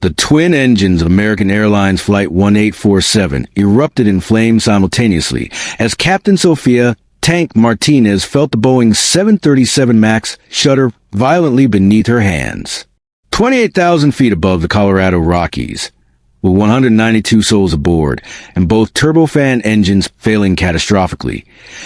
The twin engines of American Airlines Flight 1847 erupted in flames simultaneously as Captain Sophia Tank Martinez felt the Boeing 737 MAX shudder violently beneath her hands. 28,000 feet above the Colorado Rockies, with 192 souls aboard and both turbofan engines failing catastrophically,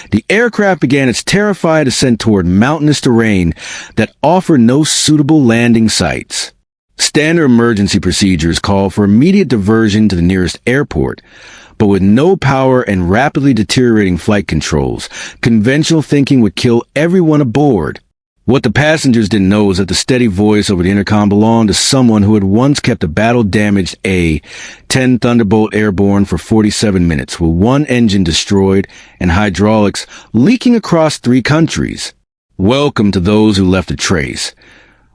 the aircraft began its terrified ascent toward mountainous terrain that offered no suitable landing sites. Standard emergency procedures call for immediate diversion to the nearest airport, but with no power and rapidly deteriorating flight controls, conventional thinking would kill everyone aboard. What the passengers didn't know was that the steady voice over the intercom belonged to someone who had once kept a battle-damaged A-10 Thunderbolt airborne for 47 minutes, with one engine destroyed and hydraulics leaking across 3 countries. Welcome to Those Who Left a Trace,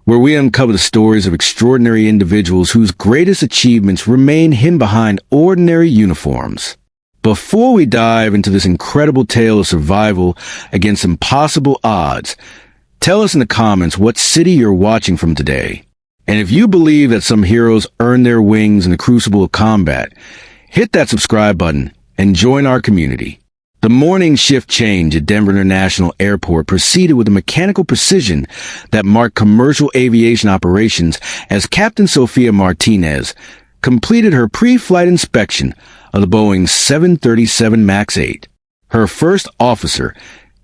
where we uncover the stories of extraordinary individuals whose greatest achievements remain hidden behind ordinary uniforms. Before we dive into this incredible tale of survival against impossible odds, tell us in the comments what city you're watching from today. And if you believe that some heroes earn their wings in the crucible of combat, hit that subscribe button and join our community. The morning shift change at Denver International Airport proceeded with a mechanical precision that marked commercial aviation operations as Captain Sophia Martinez completed her pre-flight inspection of the Boeing 737 MAX 8. Her first officer,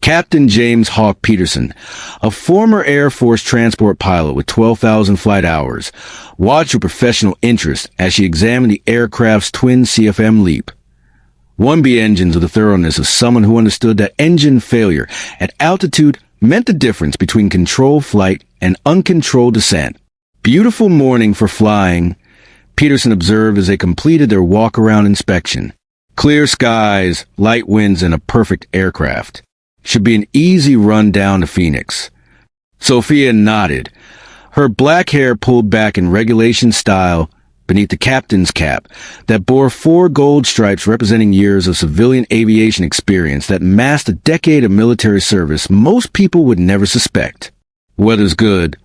Captain James Hawk Peterson, a former Air Force transport pilot with 12,000 flight hours, watched with professional interest as she examined the aircraft's twin CFM LEAP. 1B engines with the thoroughness of someone who understood that engine failure at altitude meant the difference between controlled flight and uncontrolled descent. Beautiful morning for flying, Peterson observed as they completed their walk-around inspection. Clear skies, light winds, and a perfect aircraft. Should be an easy run down to Phoenix. Sophia nodded, her black hair pulled back in regulation style beneath the captain's cap that bore 4 gold stripes representing years of civilian aviation experience that masked a decade of military service most people would never suspect. Weather's good,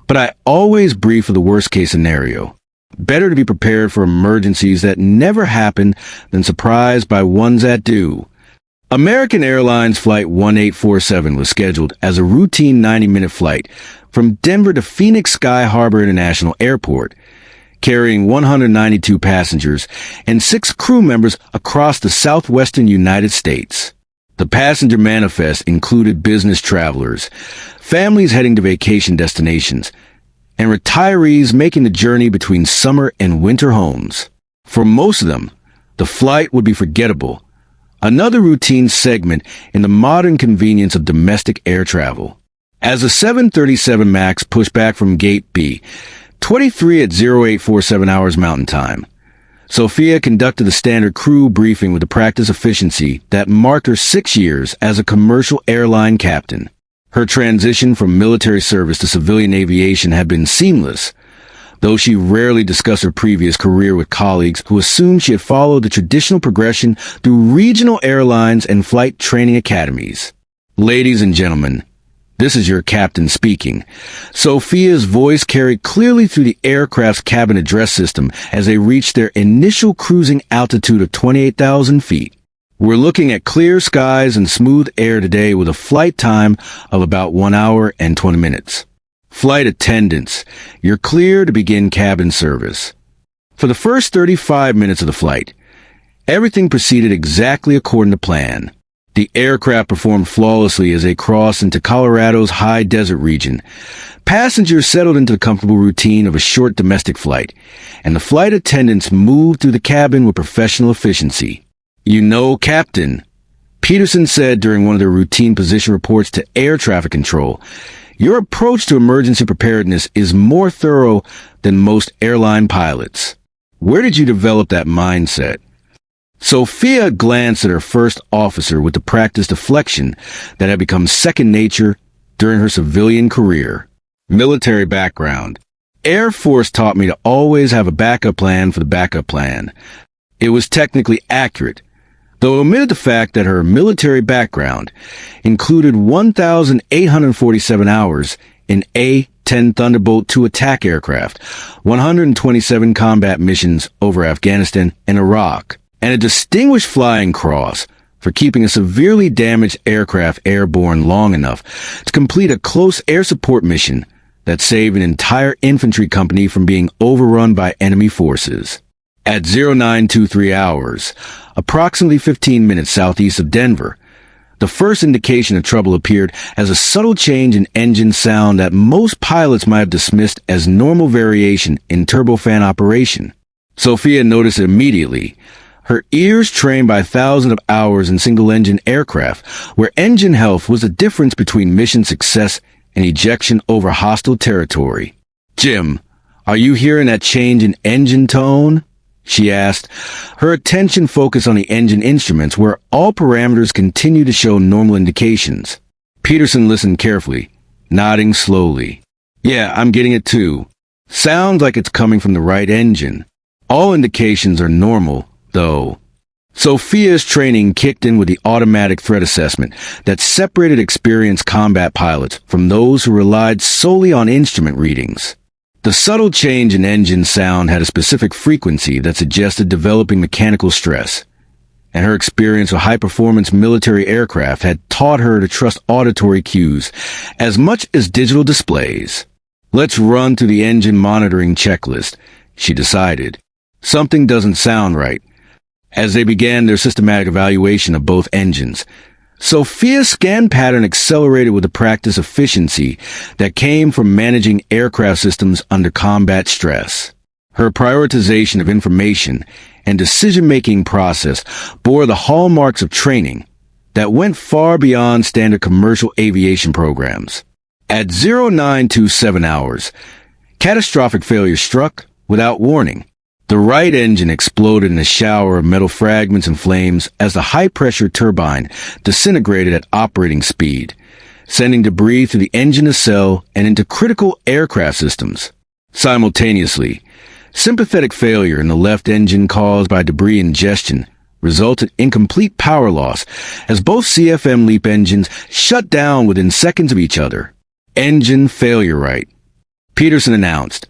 but I always brief for the worst-case scenario. Better to be prepared for emergencies that never happen than surprised by ones that do. American Airlines Flight 1847 was scheduled as a routine 90-minute flight from Denver to Phoenix Sky Harbor International Airport, carrying 192 passengers and 6 crew members across the southwestern United States. The passenger manifest included business travelers, families heading to vacation destinations, and retirees making the journey between summer and winter homes. For most of them, the flight would be forgettable, another routine segment in the modern convenience of domestic air travel. As the 737 MAX pushed back from Gate B, 23 at 0847 hours Mountain Time, Sophia conducted the standard crew briefing with the practice efficiency that marked her 6 years as a commercial airline captain. Her transition from military service to civilian aviation had been seamless, though she rarely discussed her previous career with colleagues who assumed she had followed the traditional progression through regional airlines and flight training academies. Ladies and gentlemen, this is your captain speaking. Sophia's voice carried clearly through the aircraft's cabin address system as they reached their initial cruising altitude of 28,000 feet. We're looking at clear skies and smooth air today with a flight time of about 1 hour and 20 minutes. Flight attendants, you're clear to begin cabin service. For the first 35 minutes of the flight, everything proceeded exactly according to plan. The aircraft performed flawlessly as they crossed into Colorado's high desert region. Passengers settled into the comfortable routine of a short domestic flight, and the flight attendants moved through the cabin with professional efficiency. "You know, Captain," Peterson said during one of their routine position reports to air traffic control, "your approach to emergency preparedness is more thorough than most airline pilots. Where did you develop that mindset?" Sophia glanced at her first officer with the practiced deflection that had become second nature during her civilian career. Military background. Air Force taught me to always have a backup plan for the backup plan. It was technically accurate, though omitted the fact that her military background included 1,847 hours in A 10 Thunderbolt II attack aircraft, 127 combat missions over Afghanistan and Iraq, and a Distinguished Flying Cross for keeping a severely damaged aircraft airborne long enough to complete a close air support mission that saved an entire infantry company from being overrun by enemy forces. At 0923 hours, approximately 15 minutes southeast of Denver, the first indication of trouble appeared as a subtle change in engine sound that most pilots might have dismissed as normal variation in turbofan operation. Sophia noticed it immediately. Her ears trained by thousands of hours in single-engine aircraft, where engine health was the difference between mission success and ejection over hostile territory. "Jim, are you hearing that change in engine tone?" she asked. Her attention focused on the engine instruments, where all parameters continued to show normal indications. Peterson listened carefully, nodding slowly. "Yeah, I'm getting it too. Sounds like it's coming from the right engine. All indications are normal, though." Sophia's training kicked in with the automatic threat assessment that separated experienced combat pilots from those who relied solely on instrument readings. The subtle change in engine sound had a specific frequency that suggested developing mechanical stress, and her experience with high-performance military aircraft had taught her to trust auditory cues as much as digital displays. "Let's run through the engine monitoring checklist," she decided. "Something doesn't sound right." As they began their systematic evaluation of both engines, Sophia's scan pattern accelerated with the practice efficiency that came from managing aircraft systems under combat stress. Her prioritization of information and decision-making process bore the hallmarks of training that went far beyond standard commercial aviation programs. At 0927 hours, catastrophic failure struck without warning. The right engine exploded in a shower of metal fragments and flames as the high-pressure turbine disintegrated at operating speed, sending debris through the engine nacelle and into critical aircraft systems. Simultaneously, sympathetic failure in the left engine caused by debris ingestion resulted in complete power loss as both CFM LEAP engines shut down within seconds of each other. "Engine failure right," Peterson announced,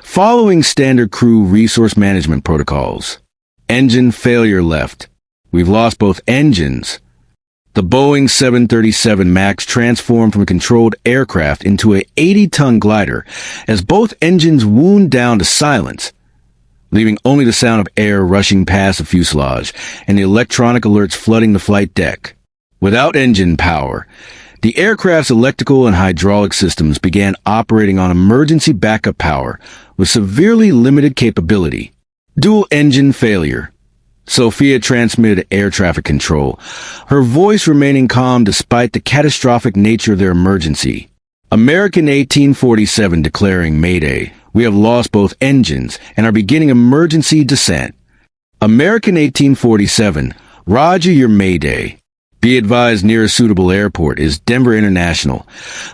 following standard crew resource management protocols. "Engine failure left. We've lost both engines." The Boeing 737 MAX transformed from a controlled aircraft into a 80-ton glider as both engines wound down to silence, leaving only the sound of air rushing past the fuselage and the electronic alerts flooding the flight deck. Without engine power, the aircraft's electrical and hydraulic systems began operating on emergency backup power with severely limited capability. "Dual engine failure," Sophia transmitted to air traffic control, her voice remaining calm despite the catastrophic nature of their emergency. "American A-10 declaring Mayday. We have lost both engines and are beginning emergency descent." "American A-10, roger your Mayday. Be advised nearest suitable airport is Denver International,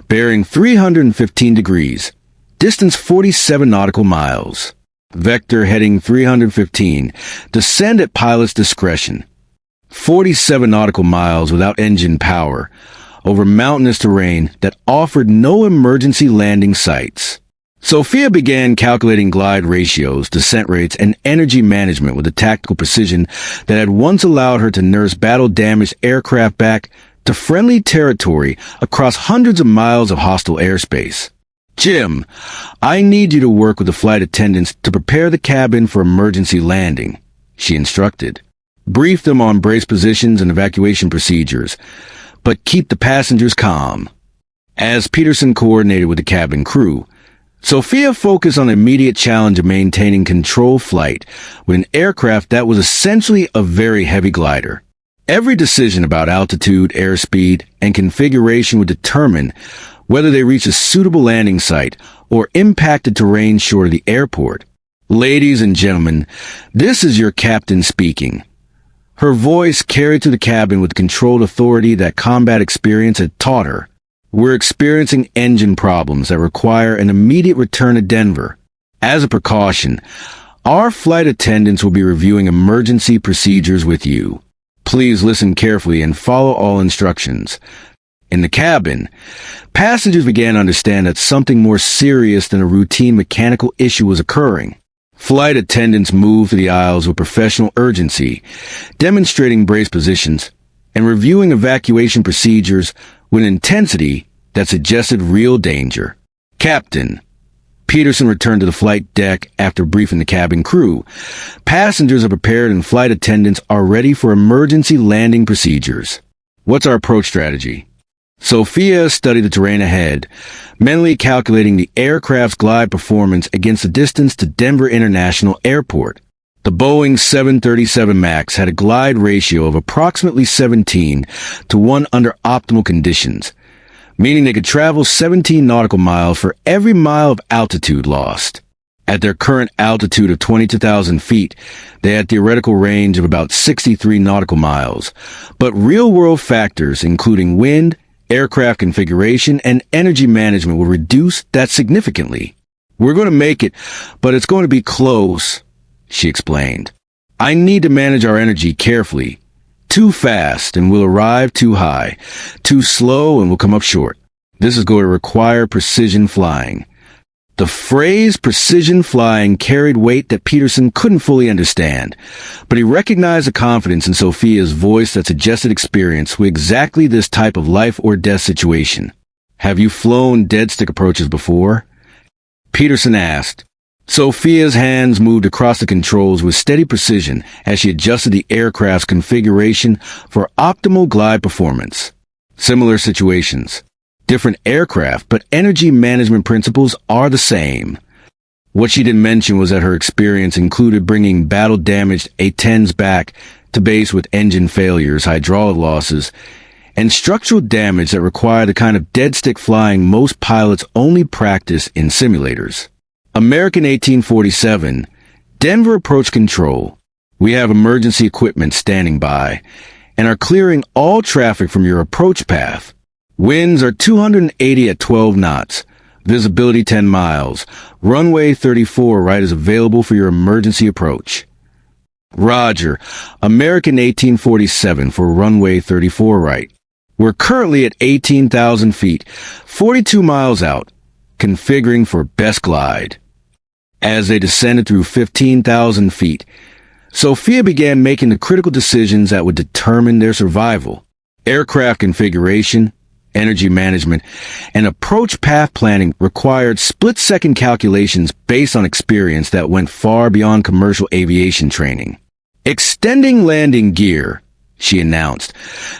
bearing 315 degrees, distance 47 nautical miles. Vector heading 315, descend at pilot's discretion. 47 nautical miles without engine power, over mountainous terrain that offered no emergency landing sites." Sophia began calculating glide ratios, descent rates, and energy management with the tactical precision that had once allowed her to nurse battle-damaged aircraft back to friendly territory across hundreds of miles of hostile airspace. "Jim, I need you to work with the flight attendants to prepare the cabin for emergency landing," she instructed. "Brief them on brace positions and evacuation procedures, but keep the passengers calm." As Peterson coordinated with the cabin crew, Sophia focused on the immediate challenge of maintaining controlled flight with an aircraft that was essentially a very heavy glider. Every decision about altitude, airspeed, and configuration would determine whether they reached a suitable landing site or impacted terrain short of the airport. "Ladies and gentlemen, this is your captain speaking." Her voice carried through the cabin with controlled authority that combat experience had taught her. "We're experiencing engine problems that require an immediate return to Denver. As a precaution, our flight attendants will be reviewing emergency procedures with you. Please listen carefully and follow all instructions. In the cabin, passengers began to understand that something more serious than a routine mechanical issue was occurring. Flight attendants moved through the aisles with professional urgency, demonstrating brace positions and reviewing evacuation procedures with an intensity that suggested real danger. Captain Peterson returned to the flight deck after briefing the cabin crew. Passengers are prepared and flight attendants are ready for emergency landing procedures. What's our approach strategy? Sophia studied the terrain ahead, mentally calculating the aircraft's glide performance against the distance to Denver International Airport. The Boeing 737 MAX had a glide ratio of approximately 17 to 1 under optimal conditions, meaning they could travel 17 nautical miles for every mile of altitude lost. At their current altitude of 22,000 feet, they had theoretical range of about 63 nautical miles, but real-world factors, including wind, aircraft configuration, and energy management will reduce that significantly. We're going to make it, but it's going to be close, she explained. I need to manage our energy carefully. Too fast and we'll arrive too high. Too slow and we'll come up short. This is going to require precision flying. The phrase precision flying carried weight that Peterson couldn't fully understand, but he recognized the confidence in Sophia's voice that suggested experience with exactly this type of life or death situation. Have you flown dead stick approaches before? Peterson asked. Sophia's hands moved across the controls with steady precision as she adjusted the aircraft's configuration for optimal glide performance. Similar situations. Different aircraft, but energy management principles are the same. What she didn't mention was that her experience included bringing battle-damaged A-10s back to base with engine failures, hydraulic losses, and structural damage that require the kind of dead-stick flying most pilots only practice in simulators. American 1847, Denver Approach Control. We have emergency equipment standing by and are clearing all traffic from your approach path. Winds are 280 at 12 knots. Visibility 10 miles. Runway 34 right is available for your emergency approach. Roger. American 1847 for runway 34 right. We're currently at 18,000 feet, 42 miles out, configuring for best glide. As they descended through 15,000 feet, Sophia began making the critical decisions that would determine their survival. Aircraft configuration, energy management, and approach path planning required split-second calculations based on experience that went far beyond commercial aviation training. Extending landing gear, she announced,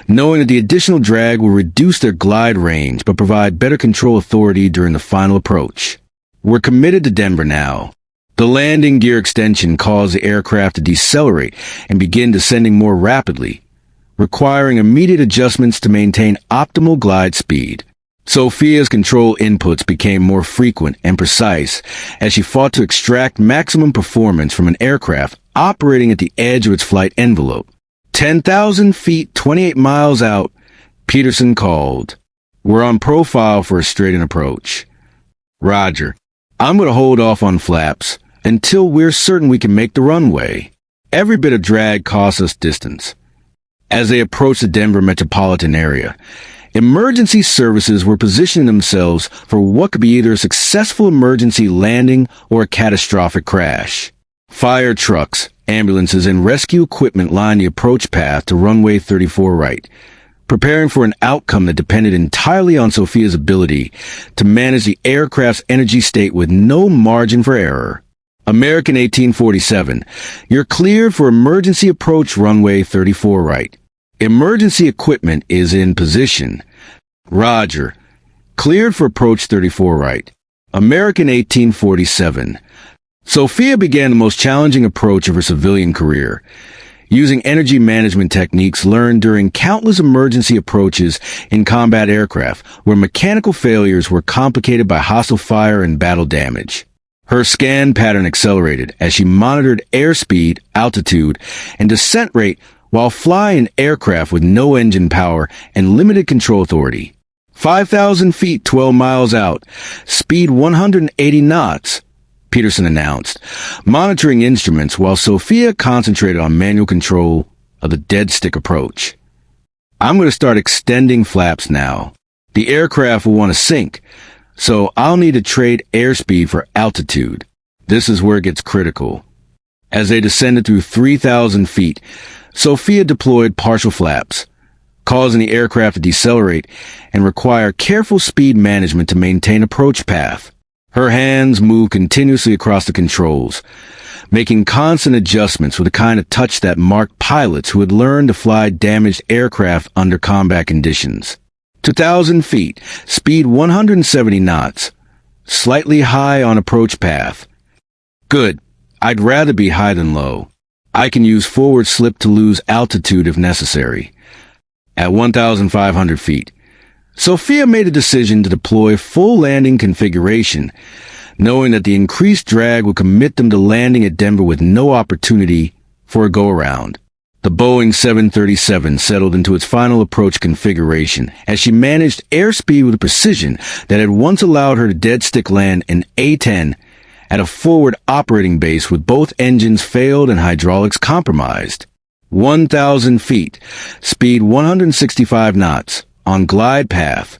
knowing that the additional drag will reduce their glide range but provide better control authority during the final approach. We're committed to Denver now. The landing gear extension caused the aircraft to decelerate and begin descending more rapidly, requiring immediate adjustments to maintain optimal glide speed. Sophia's control inputs became more frequent and precise as she fought to extract maximum performance from an aircraft operating at the edge of its flight envelope. 10,000 feet, 28 miles out, Peterson called. We're on profile for a straight-in approach. Roger. I'm going to hold off on flaps until we're certain we can make the runway. Every bit of drag costs us distance. As they approached the Denver metropolitan area, emergency services were positioning themselves for what could be either a successful emergency landing or a catastrophic crash. Fire trucks, ambulances, and rescue equipment lined the approach path to runway 34 right, preparing for an outcome that depended entirely on Sophia's ability to manage the aircraft's energy state with no margin for error. American 1847, you're cleared for emergency approach runway 34 right. Emergency equipment is in position. Roger. Cleared for approach 34 right. American 1847. Sophia began the most challenging approach of her civilian career, using energy management techniques learned during countless emergency approaches in combat aircraft where mechanical failures were complicated by hostile fire and battle damage. Her scan pattern accelerated as she monitored airspeed, altitude, and descent rate while flying aircraft with no engine power and limited control authority. 5,000 feet, 12 miles out, speed 180 knots, Peterson announced, monitoring instruments while Sophia concentrated on manual control of the dead stick approach. I'm going to start extending flaps now. The aircraft will want to sink, so I'll need to trade airspeed for altitude. This is where it gets critical. As they descended through 3,000 feet, Sophia deployed partial flaps, causing the aircraft to decelerate and require careful speed management to maintain approach path. Her hands moved continuously across the controls, making constant adjustments with the kind of touch that marked pilots who had learned to fly damaged aircraft under combat conditions. 2,000 feet, speed 170 knots, slightly high on approach path. Good. I'd rather be high than low. I can use forward slip to lose altitude if necessary. At 1,500 feet, Sophia made a decision to deploy full landing configuration, knowing that the increased drag would commit them to landing at Denver with no opportunity for a go-around. The Boeing 737 settled into its final approach configuration as she managed airspeed with a precision that had once allowed her to dead-stick land an A-10 at a forward operating base with both engines failed and hydraulics compromised. 1,000 feet, speed 165 knots, on glide path.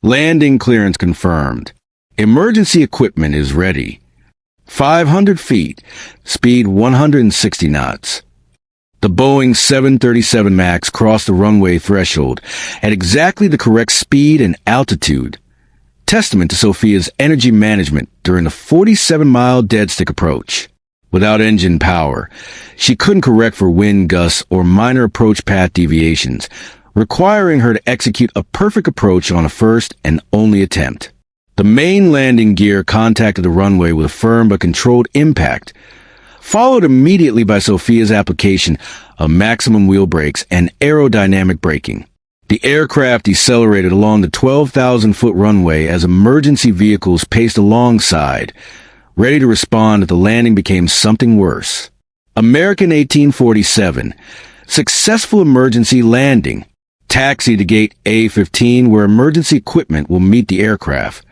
Landing clearance confirmed. Emergency equipment is ready. 500 feet, speed 160 knots. The Boeing 737 MAX crossed the runway threshold at exactly the correct speed and altitude, testament to Sophia's energy management during the 47-mile dead-stick approach. Without engine power, she couldn't correct for wind gusts or minor approach path deviations, requiring her to execute a perfect approach on a first and only attempt. The main landing gear contacted the runway with a firm but controlled impact, followed immediately by Sophia's application of maximum wheel brakes and aerodynamic braking. The aircraft decelerated along the 12,000-foot runway as emergency vehicles paced alongside, ready to respond if the landing became something worse. American 1847, successful emergency landing. Taxi to gate A-15 where emergency equipment will meet the aircraft.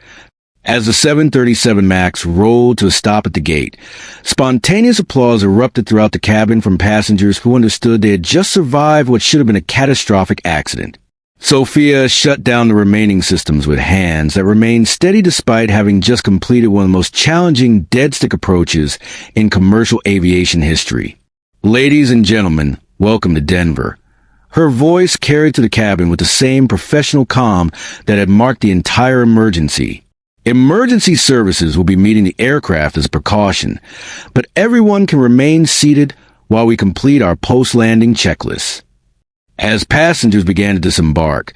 As the 737 MAX rolled to a stop at the gate, spontaneous applause erupted throughout the cabin from passengers who understood they had just survived what should have been a catastrophic accident. Sophia shut down the remaining systems with hands that remained steady despite having just completed one of the most challenging dead-stick approaches in commercial aviation history. Ladies and gentlemen, welcome to Denver. Her voice carried to the cabin with the same professional calm that had marked the entire emergency. Emergency services will be meeting the aircraft as a precaution, but everyone can remain seated while we complete our post-landing checklist. As passengers began to disembark,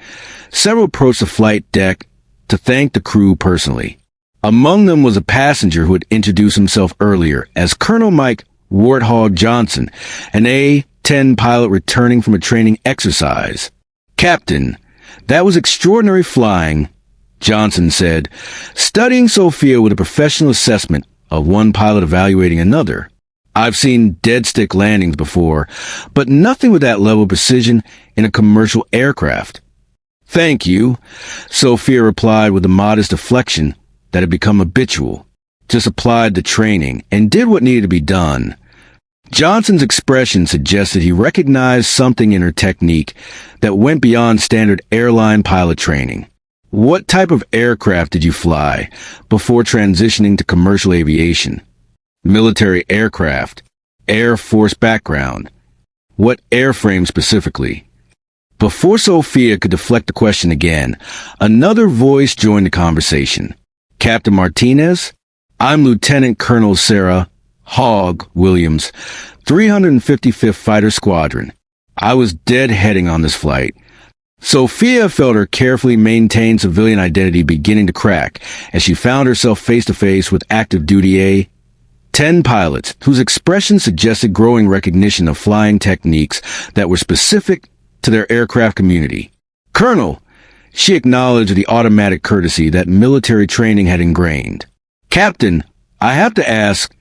several approached the flight deck to thank the crew personally. Among them was a passenger who had introduced himself earlier as Colonel Mike Warthog Johnson, an A-10 pilot returning from a training exercise. "Captain, that was extraordinary flying," Johnson said, studying Sophia with a professional assessment of one pilot evaluating another. "I've seen dead-stick landings before, but nothing with that level of precision in a commercial aircraft." "Thank you," Sophia replied with a modest deflection that had become habitual. Just applied the training and did what needed to be done. Johnson's expression suggested he recognized something in her technique that went beyond standard airline pilot training. "What type of aircraft did you fly before transitioning to commercial aviation?" "Military aircraft. Air Force background." "What airframe specifically?" Before Sophia could deflect the question again, another voice joined the conversation. "Captain Martinez? I'm Lieutenant Colonel Sarah Hogg Williams, 355th Fighter Squadron. I was deadheading on this flight." Sophia felt her carefully maintained civilian identity beginning to crack as she found herself face-to-face with active duty A-10 pilots whose expressions suggested growing recognition of flying techniques that were specific to their aircraft community. "Colonel," she acknowledged the automatic courtesy that military training had ingrained. "Captain, I have to ask,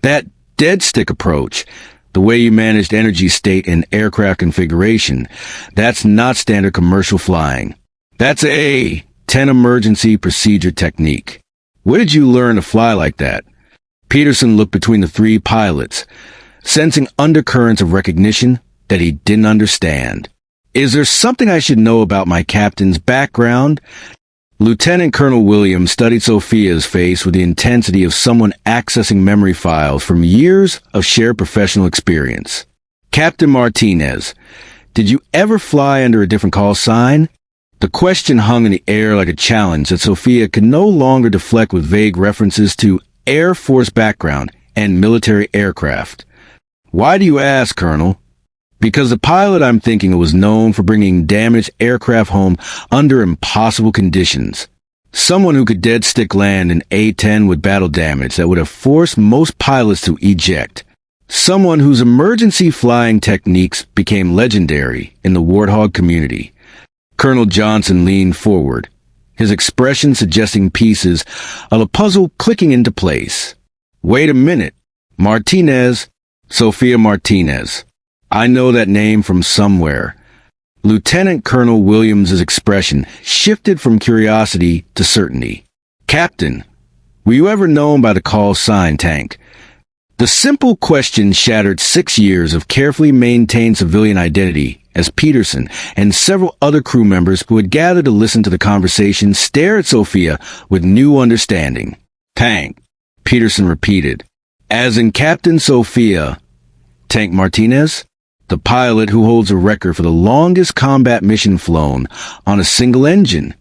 that dead-stick approach, the way you managed energy state and aircraft configuration, that's not standard commercial flying. That's A-10 emergency procedure technique. Where did you learn to fly like that?" Peterson looked between the three pilots, sensing undercurrents of recognition that he didn't understand. Is there something I should know about my captain's background? Lieutenant Colonel Williams studied Sophia's face with the intensity of someone accessing memory files from years of shared professional experience. Captain Martinez, did you ever fly under a different call sign? The question hung in the air like a challenge that Sophia could no longer deflect with vague references to Air Force background and military aircraft. Why do you ask, Colonel? Because the pilot I'm thinking of was known for bringing damaged aircraft home under impossible conditions. Someone who could dead-stick land an A-10 with battle damage that would have forced most pilots to eject. Someone whose emergency flying techniques became legendary in the Warthog community. Colonel Johnson leaned forward, his expression suggesting pieces of a puzzle clicking into place. Wait a minute. Martinez, Sophia Martinez. I know that name from somewhere. Lieutenant Colonel Williams's expression shifted from curiosity to certainty. Captain, were you ever known by the call sign Tank? The simple question shattered 6 years of carefully maintained civilian identity as Peterson and several other crew members who had gathered to listen to the conversation stared at Sophia with new understanding. Tank, Peterson repeated. As in Captain Sophia. Tank Martinez? The pilot who holds a record for the longest combat mission flown on a single engine.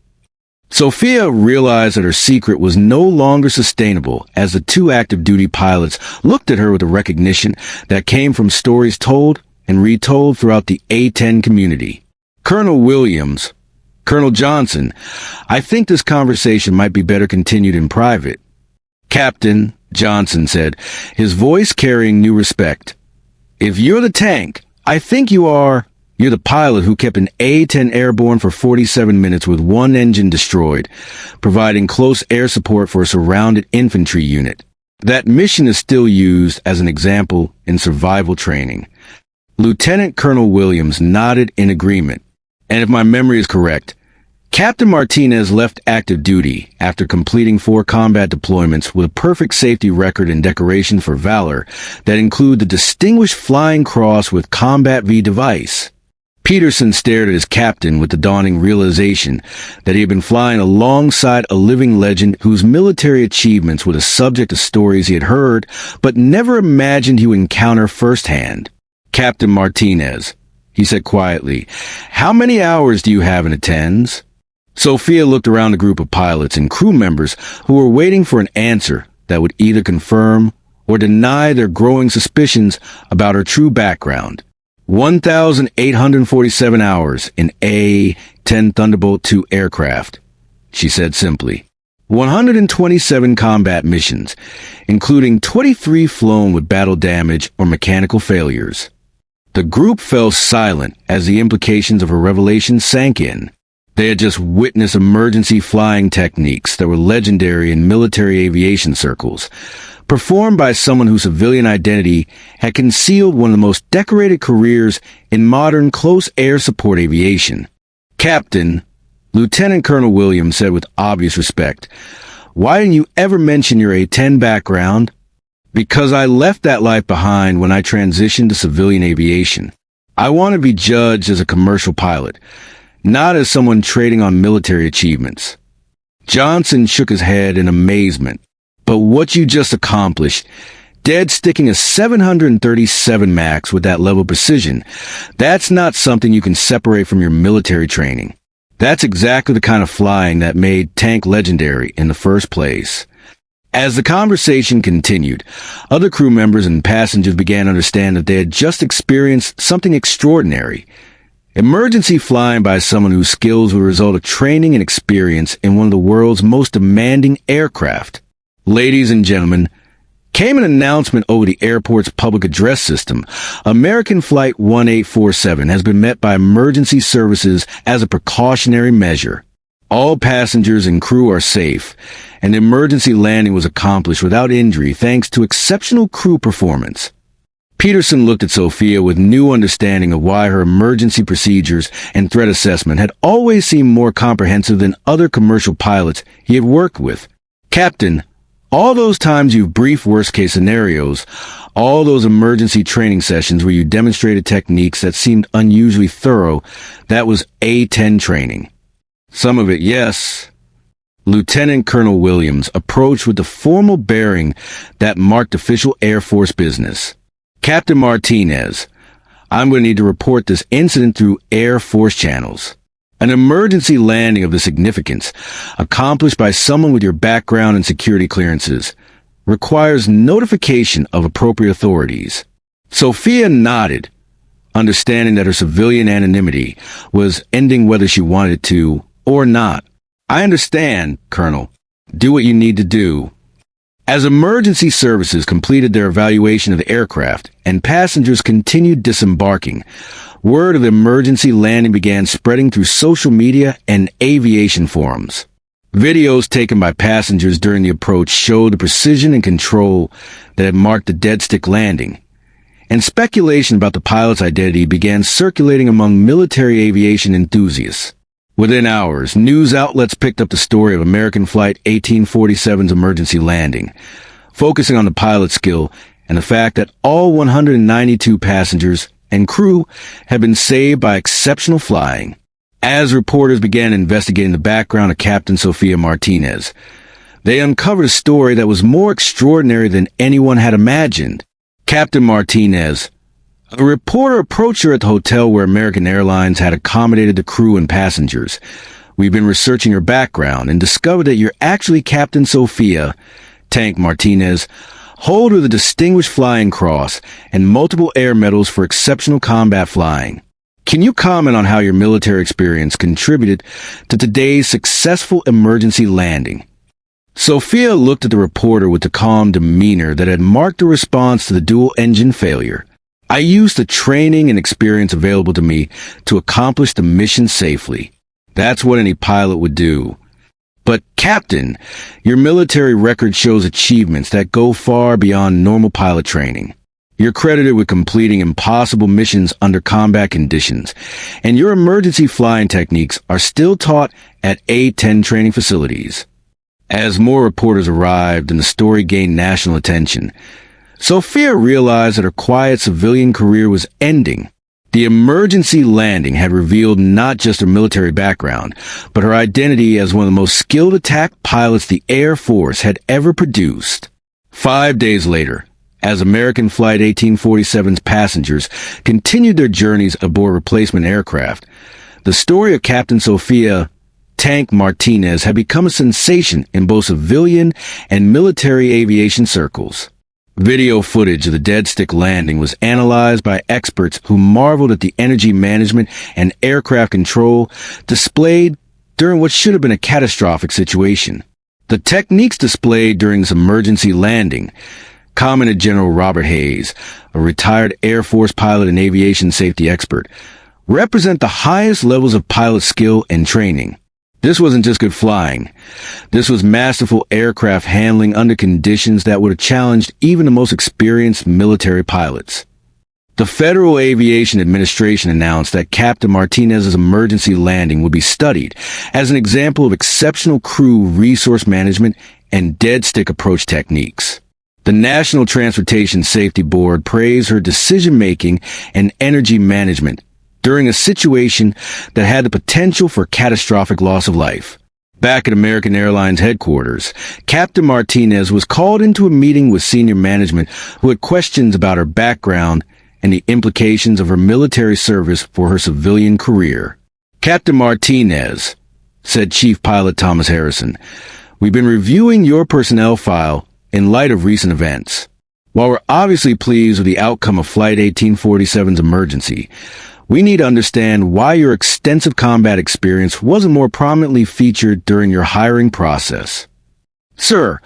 Sophia realized that her secret was no longer sustainable as the two active-duty pilots looked at her with a recognition that came from stories told and retold throughout the A-10 community. Colonel Williams, Colonel Johnson, I think this conversation might be better continued in private. Captain, Johnson said, his voice carrying new respect. If you're the Tank, I think you're the pilot who kept an A-10 airborne for 47 minutes with one engine destroyed, providing close air support for a surrounded infantry unit. That mission is still used as an example in survival training. Lieutenant Colonel Williams nodded in agreement. And if my memory is correct, Captain Martinez left active duty after completing 4 combat deployments with a perfect safety record and decoration for valor that include the Distinguished Flying Cross with Combat V device. Peterson stared at his captain with the dawning realization that he had been flying alongside a living legend whose military achievements were the subject of stories he had heard but never imagined he would encounter firsthand. Captain Martinez, he said quietly, how many hours do you have in A-10s? Sophia looked around the group of pilots and crew members who were waiting for an answer that would either confirm or deny their growing suspicions about her true background. 1,847 hours in A-10 Thunderbolt II aircraft, she said simply. 127 combat missions, including 23 flown with battle damage or mechanical failures. The group fell silent as the implications of her revelation sank in. They had just witnessed emergency flying techniques that were legendary in military aviation circles, performed by someone whose civilian identity had concealed one of the most decorated careers in modern close air support aviation. Captain, Lieutenant Colonel Williams said with obvious respect, why didn't you ever mention your A-10 background? Because I left that life behind when I transitioned to civilian aviation. I want to be judged as a commercial pilot, not as someone trading on military achievements. Johnson shook his head in amazement. But what you just accomplished, dead-sticking a 737 MAX with that level of precision, that's not something you can separate from your military training. That's exactly the kind of flying that made Tank legendary in the first place. As the conversation continued, other crew members and passengers began to understand that they had just experienced something extraordinary. Emergency flying by someone whose skills were a result of training and experience in one of the world's most demanding aircraft. Ladies and gentlemen, came an announcement over the airport's public address system. American Flight 1847 has been met by emergency services as a precautionary measure. All passengers and crew are safe, and the emergency landing was accomplished without injury thanks to exceptional crew performance. Peterson looked at Sophia with new understanding of why her emergency procedures and threat assessment had always seemed more comprehensive than other commercial pilots he had worked with. Captain, All those times you've briefed worst-case scenarios, all those emergency training sessions where you demonstrated techniques that seemed unusually thorough, that was A-10 training. Some of it, yes. Lieutenant Colonel Williams approached with the formal bearing that marked official Air Force business. Captain Martinez, I'm going to need to report this incident through Air Force channels. An emergency landing of this significance, accomplished by someone with your background and security clearances, requires notification of appropriate authorities. Sophia nodded, understanding that her civilian anonymity was ending whether she wanted it to or not. I understand, Colonel. Do what you need to do. As emergency services completed their evaluation of the aircraft and passengers continued disembarking, word of the emergency landing began spreading through social media and aviation forums. Videos taken by passengers during the approach showed the precision and control that had marked the dead-stick landing, and speculation about the pilot's identity began circulating among military aviation enthusiasts. Within hours, news outlets picked up the story of American Flight 1847's emergency landing, focusing on the pilot's skill and the fact that all 192 passengers and crew had been saved by exceptional flying. As reporters began investigating the background of Captain Sophia Martinez, they uncovered a story that was more extraordinary than anyone had imagined. Captain Martinez, a reporter approached her at the hotel where American Airlines had accommodated the crew and passengers. We've been researching your background and discovered that you're actually Captain Sophia Tank Martinez, holder of the Distinguished Flying Cross and multiple air medals for exceptional combat flying. Can you comment on how your military experience contributed to today's successful emergency landing? Sophia looked at the reporter with the calm demeanor that had marked the response to the dual-engine failure. I used the training and experience available to me to accomplish the mission safely. That's what any pilot would do. But, Captain, your military record shows achievements that go far beyond normal pilot training. You're credited with completing impossible missions under combat conditions, and your emergency flying techniques are still taught at A-10 training facilities. As more reporters arrived and the story gained national attention, Sophia realized that her quiet civilian career was ending. The emergency landing had revealed not just her military background, but her identity as one of the most skilled attack pilots the Air Force had ever produced. 5 days later, as American Flight 1847's passengers continued their journeys aboard replacement aircraft, the story of Captain Sophia Tank Martinez had become a sensation in both civilian and military aviation circles. Video footage of the dead-stick landing was analyzed by experts who marveled at the energy management and aircraft control displayed during what should have been a catastrophic situation. The techniques displayed during this emergency landing, commented General Robert Hayes, a retired Air Force pilot and aviation safety expert, represent the highest levels of pilot skill and training. This wasn't just good flying. This was masterful aircraft handling under conditions that would have challenged even the most experienced military pilots. The Federal Aviation Administration announced that Captain Martinez's emergency landing would be studied as an example of exceptional crew resource management and dead-stick approach techniques. The National Transportation Safety Board praised her decision-making and energy management during a situation that had the potential for catastrophic loss of life. Back at American Airlines headquarters, Captain Martinez was called into a meeting with senior management who had questions about her background and the implications of her military service for her civilian career. Captain Martinez, said Chief Pilot Thomas Harrison, we've been reviewing your personnel file in light of recent events. While we're obviously pleased with the outcome of Flight 1847's emergency, we need to understand why your extensive combat experience wasn't more prominently featured during your hiring process. Sir,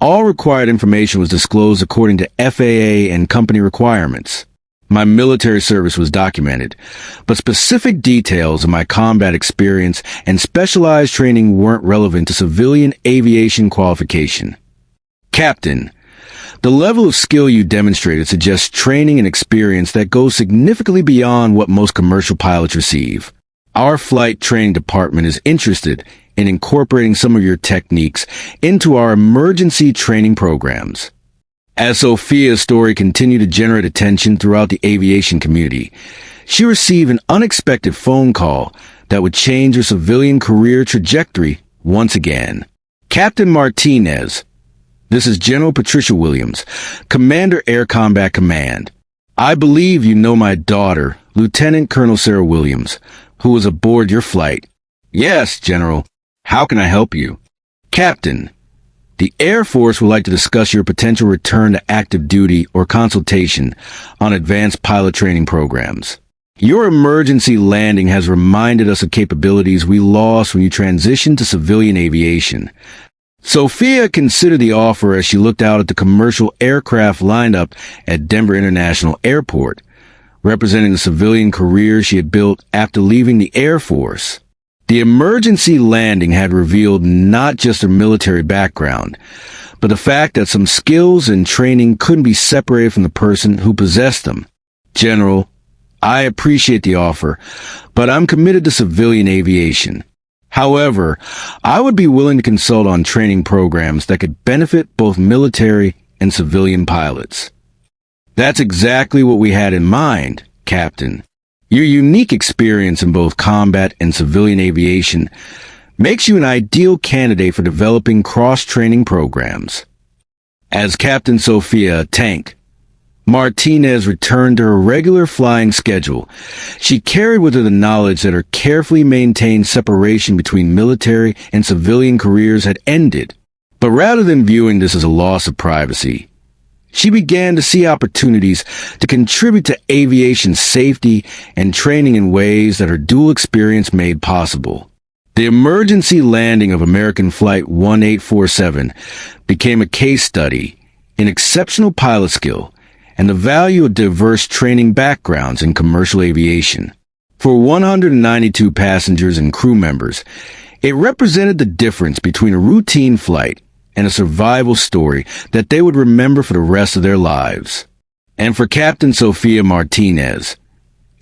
all required information was disclosed according to FAA and company requirements. My military service was documented, but specific details of my combat experience and specialized training weren't relevant to civilian aviation qualification. Captain, the level of skill you demonstrated suggests training and experience that goes significantly beyond what most commercial pilots receive. Our flight training department is interested in incorporating some of your techniques into our emergency training programs. As Sophia's story continued to generate attention throughout the aviation community, she received an unexpected phone call that would change her civilian career trajectory once again. Captain Martinez, this is General Patricia Williams, Commander Air Combat Command. I believe you know my daughter, Lieutenant Colonel Sarah Williams, who was aboard your flight. Yes, General. How can I help you? Captain, the Air Force would like to discuss your potential return to active duty or consultation on advanced pilot training programs. Your emergency landing has reminded us of capabilities we lost when you transitioned to civilian aviation. Sophia considered the offer as she looked out at the commercial aircraft lineup at Denver International Airport, representing the civilian career she had built after leaving the Air Force. The emergency landing had revealed not just her military background, but the fact that some skills and training couldn't be separated from the person who possessed them. General, I appreciate the offer, but I'm committed to civilian aviation. However, I would be willing to consult on training programs that could benefit both military and civilian pilots. That's exactly what we had in mind, Captain. Your unique experience in both combat and civilian aviation makes you an ideal candidate for developing cross-training programs. As Captain Sophia Tank Martinez returned to her regular flying schedule, she carried with her the knowledge that her carefully maintained separation between military and civilian careers had ended. But rather than viewing this as a loss of privacy, she began to see opportunities to contribute to aviation safety and training in ways that her dual experience made possible. The emergency landing of American Flight 1847 became a case study in exceptional pilot skill and the value of diverse training backgrounds in commercial aviation. For 192 passengers and crew members, it represented the difference between a routine flight and a survival story that they would remember for the rest of their lives. And for Captain Sophia Martinez,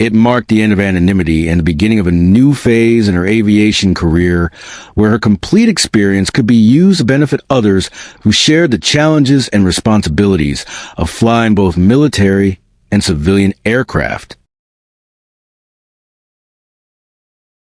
it marked the end of anonymity and the beginning of a new phase in her aviation career where her complete experience could be used to benefit others who shared the challenges and responsibilities of flying both military and civilian aircraft.